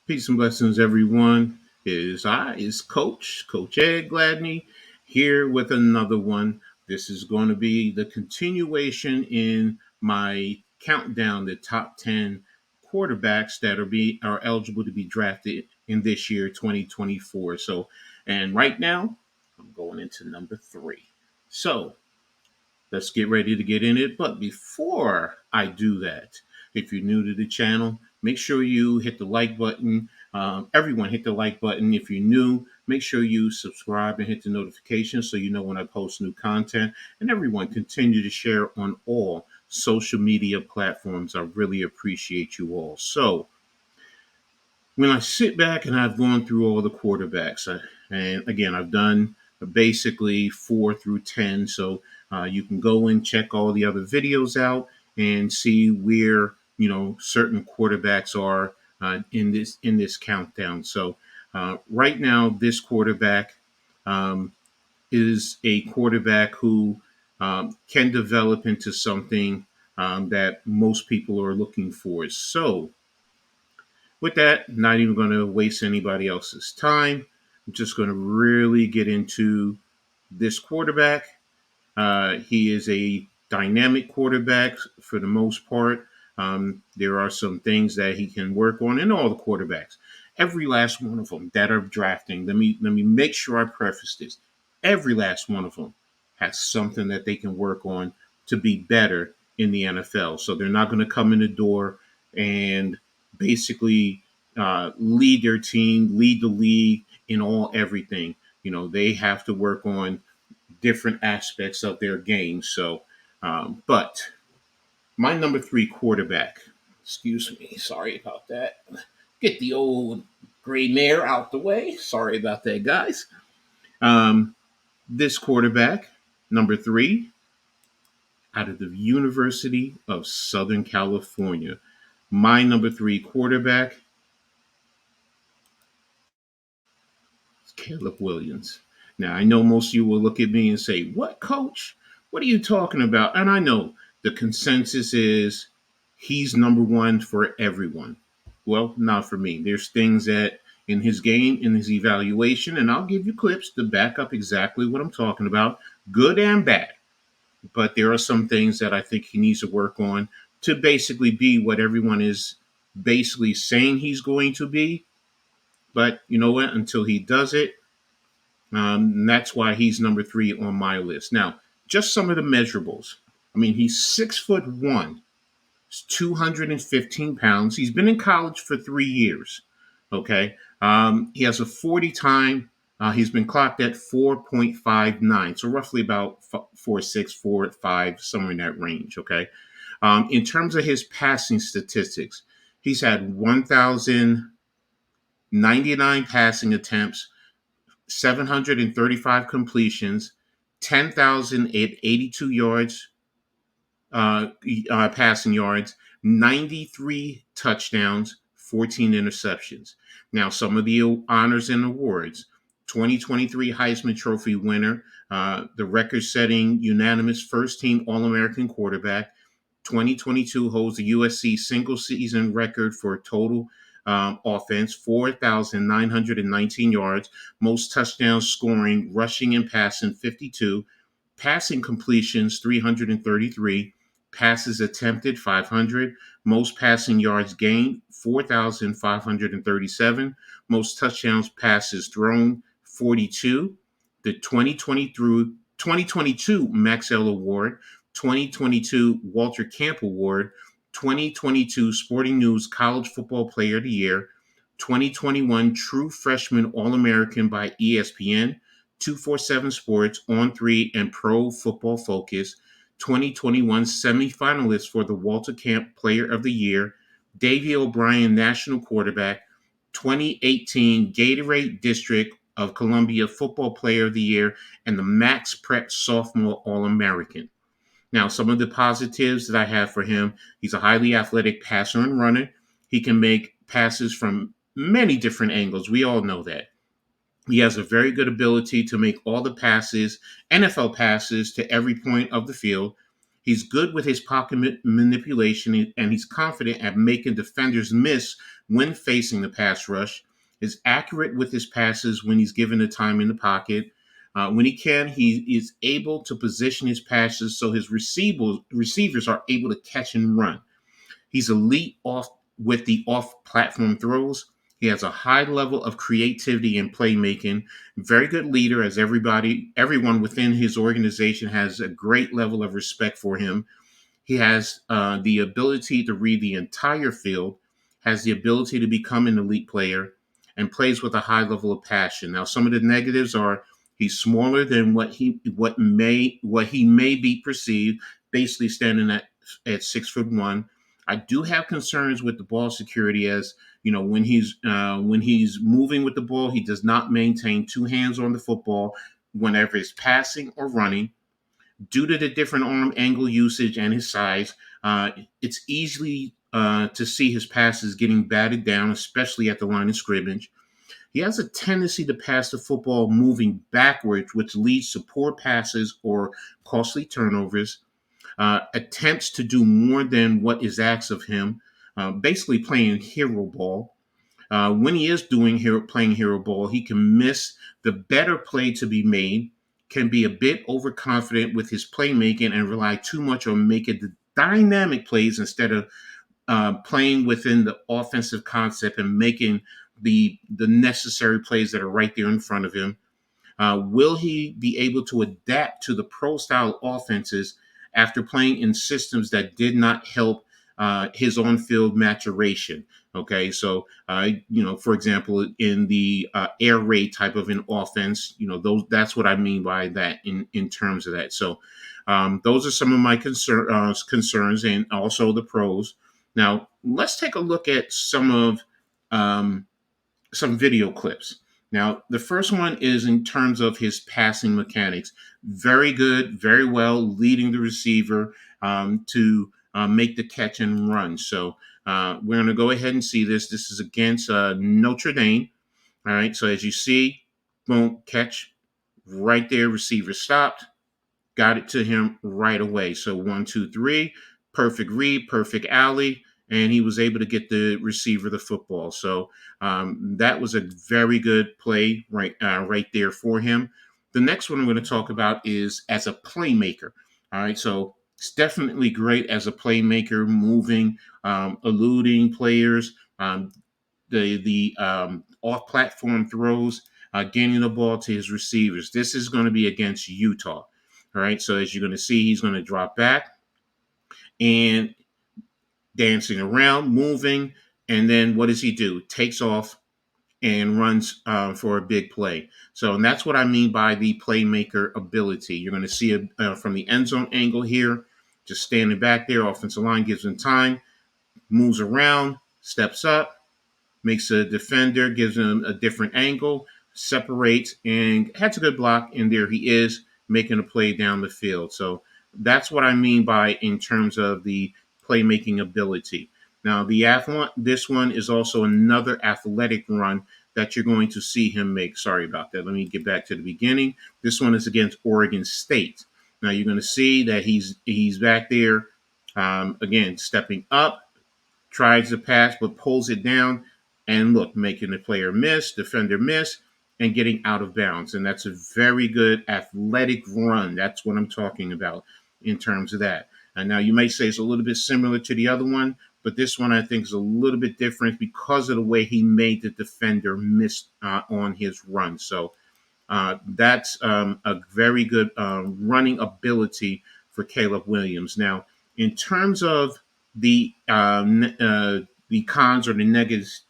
Peace and blessings, everyone. Is Coach Ed Gladney, here with another one. This is going to be the continuation in my countdown, the top 10 quarterbacks that are eligible to be drafted in this year, 2024. And right now, I'm going into number three. So, let's get ready to get in it. But before I do that, if you're new to the channel, make sure you hit the like button. Everyone hit the like button. If you're new, make sure you subscribe and hit the notification so you know when I post new content. And everyone continue to share on all social media platforms. I really appreciate you all. So when I sit back and I've gone through all the quarterbacks, and again, I've done basically 4 through 10. So you can go and check all the other videos out and see where certain quarterbacks are in this countdown. So right now, this quarterback um, is a quarterback who can develop into something that most people are looking for. So with that, not even going to waste anybody else's time. I'm just going to really get into this quarterback. He is a dynamic quarterback for the most part. There are some things that he can work on in all the quarterbacks. Every last one of them that are drafting. Let me make sure I preface this. Every last one of them has something that they can work on to be better in the NFL. So they're not going to come in the door and basically lead their team, lead the league in all everything. They have to work on different aspects of their game. But my number three quarterback, excuse me, sorry about that. Get the old gray mare out the way. Sorry about that, guys. Um, this quarterback, number three, out of the University of Southern California. My number three quarterback, Caleb Williams. Now, I know most of you will look at me and say, "What, coach? What are you talking about?" And I know the consensus is he's number one for everyone. Well, not for me. There's things that in his game, in his evaluation, and I'll give you clips to back up exactly what I'm talking about, good and bad. But there are some things that I think he needs to work on to basically be what everyone is basically saying he's going to be. But you know what? Until he does it, and that's why he's number three on my list. Now, just some of the measurables. I mean, he's 6'1", 215 pounds. He's been in college for 3 years. Okay. He has a 40 time. He's been clocked at 4.59. So roughly about 4.6, 4.5, somewhere in that range. Okay. In terms of his passing statistics, he's had 1,099 passing attempts, 735 completions, 10,082 yards, passing yards, 93 touchdowns, 14 interceptions. Now, some of the honors and awards: 2023 Heisman Trophy winner, the record setting unanimous first team All American quarterback. 2022 holds the USC single season record for total offense, 4,919 yards, most touchdowns scoring, rushing and passing, 52, passing completions, 333, passes attempted, 500, most passing yards gained, 4,537, most touchdowns passes thrown, 42, the 2022 Maxwell Award, 2022 Walter Camp Award, 2022 Sporting News College Football Player of the Year, 2021 True Freshman All American by ESPN, 247 Sports, On 3, and Pro Football Focus, 2021 semifinalist for the Walter Camp Player of the Year, Davey O'Brien National Quarterback, 2018 Gatorade District of Columbia Football Player of the Year, and the Max Prep Sophomore All American. Now, some of the positives that I have for him: he's a highly athletic passer and runner. He can make passes from many different angles. We all know that. He has a very good ability to make all the passes, NFL passes, to every point of the field. He's good with his pocket manipulation, and he's confident at making defenders miss when facing the pass rush, is accurate with his passes when he's given the time in the pocket. When he can, he is able to position his passes so his receivers are able to catch and run. He's elite off with the off-platform throws. He has a high level of creativity and playmaking. Very good leader, as everyone within his organization has a great level of respect for him. He has the ability to read the entire field, has the ability to become an elite player, and plays with a high level of passion. Now, some of the negatives are he's smaller than what he may be perceived, basically standing at 6'1". I do have concerns with the ball security, as when he's moving with the ball, he does not maintain two hands on the football whenever he's passing or running. Due to the different arm angle usage and his size, it's easily to see his passes getting batted down, especially at the line of scrimmage. He has a tendency to pass the football moving backwards, which leads to poor passes or costly turnovers. Attempts to do more than what is asked of him, basically playing hero ball. When he is playing hero ball, he can miss the better play to be made, can be a bit overconfident with his playmaking and rely too much on making the dynamic plays instead of playing within the offensive concept and making the necessary plays that are right there in front of him. Will he be able to adapt to the pro style offenses after playing in systems that did not help his on field maturation? Okay, so for example, in the air raid type of an offense, that's what I mean by that in terms of that. So those are some of my concerns, and also the pros. Now let's take a look at um, some video clips. Now, the first one is in terms of his passing mechanics. Very good, very well, leading the receiver to make the catch and run. So we're going to go ahead and see this. This is against Notre Dame. All right. So as you see, boom, catch right there. Receiver stopped, got it to him right away. So 1, 2, 3, perfect read, perfect alley, and he was able to get the receiver the football. So that was a very good play right there for him. The next one I'm going to talk about is as a playmaker. All right, so it's definitely great as a playmaker, moving, eluding players, the off-platform throws, gaining the ball to his receivers. This is going to be against Utah. All right, so as you're going to see, he's going to drop back and dancing around, moving, and then what does he do? Takes off and runs for a big play. So, and that's what I mean by the playmaker ability. You're going to see it from the end zone angle here, just standing back there. Offensive line gives him time, moves around, steps up, makes a defender, gives him a different angle, separates, and has a good block. And there he is making a play down the field. So that's what I mean by in terms of the playmaking ability. Now, this one is also another athletic run that you're going to see him make. Sorry about that. Let me get back to the beginning. This one is against Oregon State. Now you're going to see that he's back there again, stepping up, tries to pass but pulls it down, and look, making the player miss, defender miss, and getting out of bounds. And that's a very good athletic run. That's what I'm talking about in terms of that. And now you may say it's a little bit similar to the other one, but this one I think is a little bit different because of the way he made the defender miss on his run. So that's a very good running ability for Caleb Williams. Now, in terms of the cons or the negatives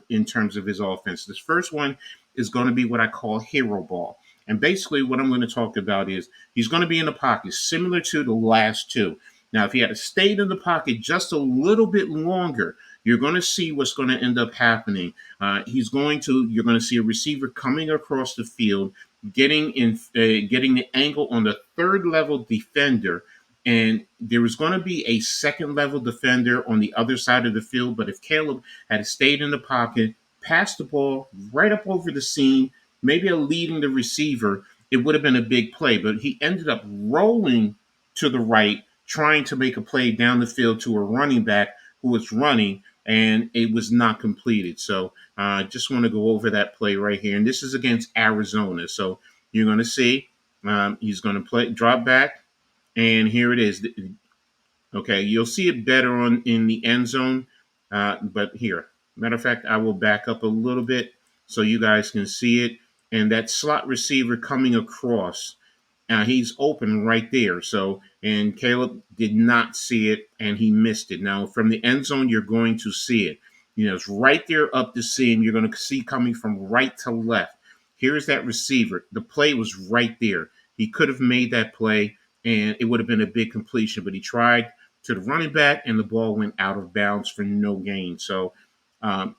in terms of his offense, this first one is going to be what I call hero ball. And basically, what I'm going to talk about is he's going to be in the pocket, similar to the last two. Now, if he had stayed in the pocket just a little bit longer, you're going to see what's going to end up happening. You're going to see a receiver coming across the field, getting the angle on the third level defender, and there was going to be a second level defender on the other side of the field. But if Caleb had stayed in the pocket, passed the ball right up over the seam, maybe leading the receiver, it would have been a big play. But he ended up rolling to the right, trying to make a play down the field to a running back who was running, and it was not completed. So I just want to go over that play right here. And this is against Arizona. So you're going to see he's going to play drop back, and here it is. Okay, you'll see it better on in the end zone, but here, matter of fact, I will back up a little bit so you guys can see it. And that slot receiver coming across, he's open right there. So, and Caleb did not see it and he missed it. Now, from the end zone, you're going to see it. It's right there up the seam. You're going to see coming from right to left. Here's that receiver. The play was right there. He could have made that play and it would have been a big completion, but he tried to the running back and the ball went out of bounds for no gain. So,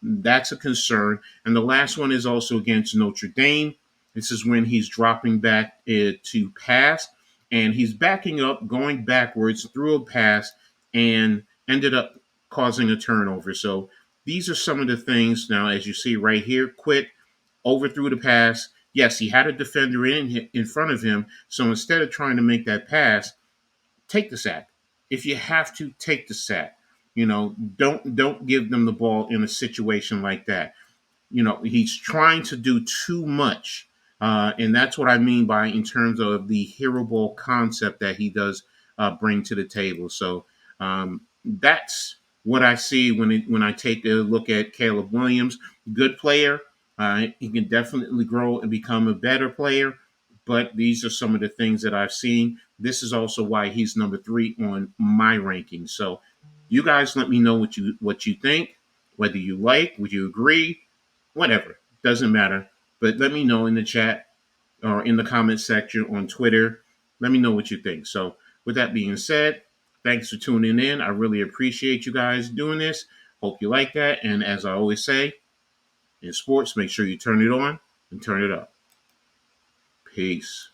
that's a concern. And the last one is also against Notre Dame. This is when he's dropping back to pass, and he's backing up, going backwards through a pass, and ended up causing a turnover. So these are some of the things now, as you see right here, quick, overthrew the pass. Yes, he had a defender in front of him. So instead of trying to make that pass, take the sack. If you have to, take the sack. Don't give them the ball in a situation like that. He's trying to do too much. And that's what I mean by in terms of the hero ball concept that he does bring to the table. So that's what I see when I take a look at Caleb Williams. Good player. He can definitely grow and become a better player. But these are some of the things that I've seen. This is also why he's number 3 on my ranking. So you guys let me know what you think, whether you like, would you agree, whatever, doesn't matter. But let me know in the chat or in the comment section on Twitter. Let me know what you think. So, with that being said, thanks for tuning in. I really appreciate you guys doing this. Hope you like that. And as I always say, in sports, make sure you turn it on and turn it up. Peace.